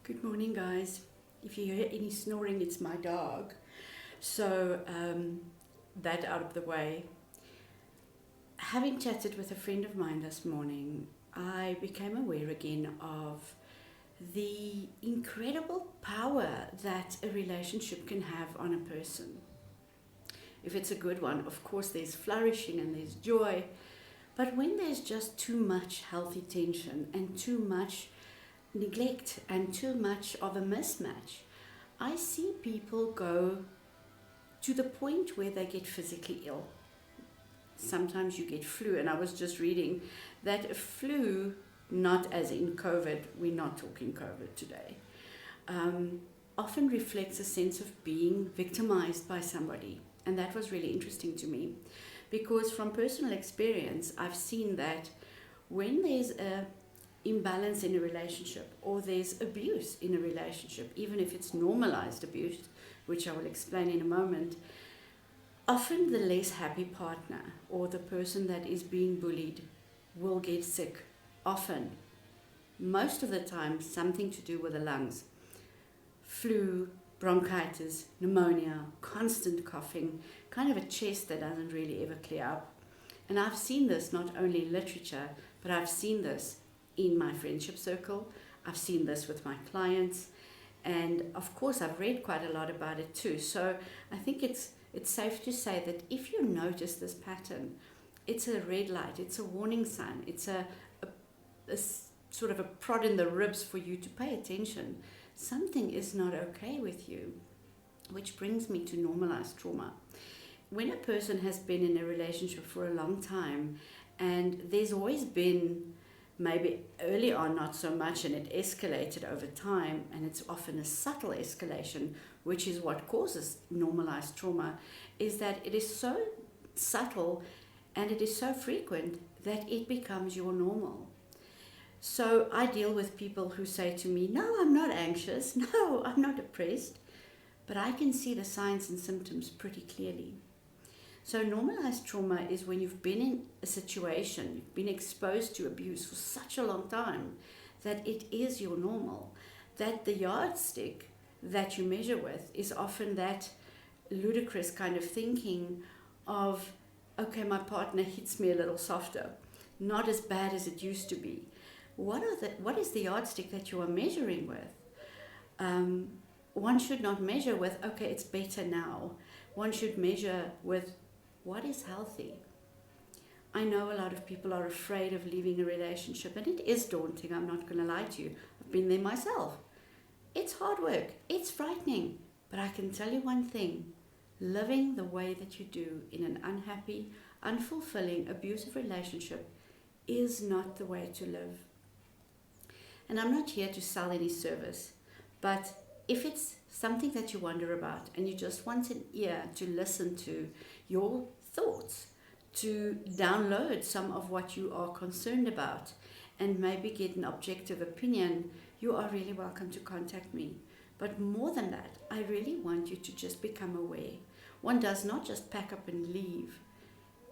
Good morning, guys. If you hear any snoring, it's my dog. So, that out of the way. Having chatted with a friend of mine this morning, I became aware again of the incredible power that a relationship can have on a person. If it's a good one, of course, there's flourishing and there's joy. But when there's just too much healthy tension and too much neglect and too much of a mismatch, I see people go to the point where they get physically ill. Sometimes you get flu, and I was just reading that a flu, not as in COVID, we're not talking COVID today, often reflects a sense of being victimized by somebody. And that was really interesting to me because from personal experience, I've seen that when there's a imbalance in a relationship or there's abuse in a relationship, even if it's normalized abuse, which I will explain in a moment, often the less happy partner or the person that is being bullied will get sick. Often, most of the time, something to do with the lungs. Flu, bronchitis, pneumonia, constant coughing, kind of a chest that doesn't really ever clear up. And I've seen this not only in literature, but I've seen this in my friendship circle. I've seen this with my clients. And of course, I've read quite a lot about it too. So I think it's safe to say that if you notice this pattern, it's a red light, it's a warning sign, it's a sort of a prod in the ribs for you to pay attention. Something is not okay with you, which brings me to normalized trauma. When a person has been in a relationship for a long time and there's always been, maybe early on not so much, and it escalated over time, and it's often a subtle escalation, which is what causes normalized trauma, is that it is so subtle and it is so frequent that it becomes your normal. So I deal with people who say to me, no, I'm not anxious, no, I'm not depressed, but I can see the signs and symptoms pretty clearly. So normalized trauma is when you've been in a situation, you've been exposed to abuse for such a long time that it is your normal, that the yardstick that you measure with is often that ludicrous kind of thinking of, okay, my partner hits me a little softer, not as bad as it used to be. What is the yardstick that you are measuring with? One should not measure with, okay, it's better now. One should measure with what is healthy. I know a lot of people are afraid of leaving a relationship, and it is daunting, I'm not going to lie to you. I've been there myself. It's hard work, it's frightening, but I can tell you one thing. Living the way that you do in an unhappy, unfulfilling, abusive relationship is not the way to live. And I'm not here to sell any service, but if it's something that you wonder about and you just want an ear to listen to your thoughts, to download some of what you are concerned about and maybe get an objective opinion, you are really welcome to contact me. But more than that, I really want you to just become aware. One does not just pack up and leave.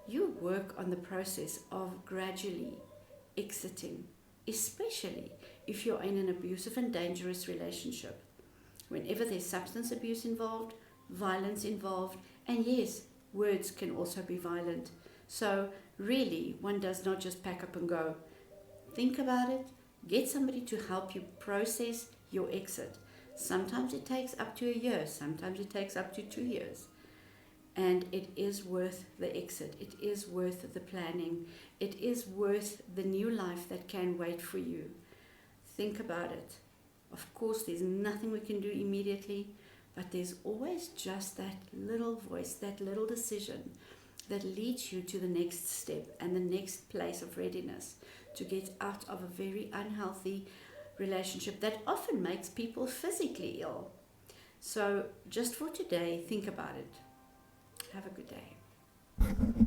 You work on the process of gradually exiting, especially if you're in an abusive and dangerous relationship. Whenever there's substance abuse involved, violence involved, and yes, words can also be violent. So really, one does not just pack up and go. Think about it, get somebody to help you process your exit. Sometimes it takes up to a year, sometimes it takes up to 2 years. And it is worth the exit, it is worth the planning, it is worth the new life that can wait for you. Think about it. Of course, there's nothing we can do immediately, but there's always just that little voice, that little decision that leads you to the next step and the next place of readiness to get out of a very unhealthy relationship that often makes people physically ill. So just for today, think about it. Have a good day.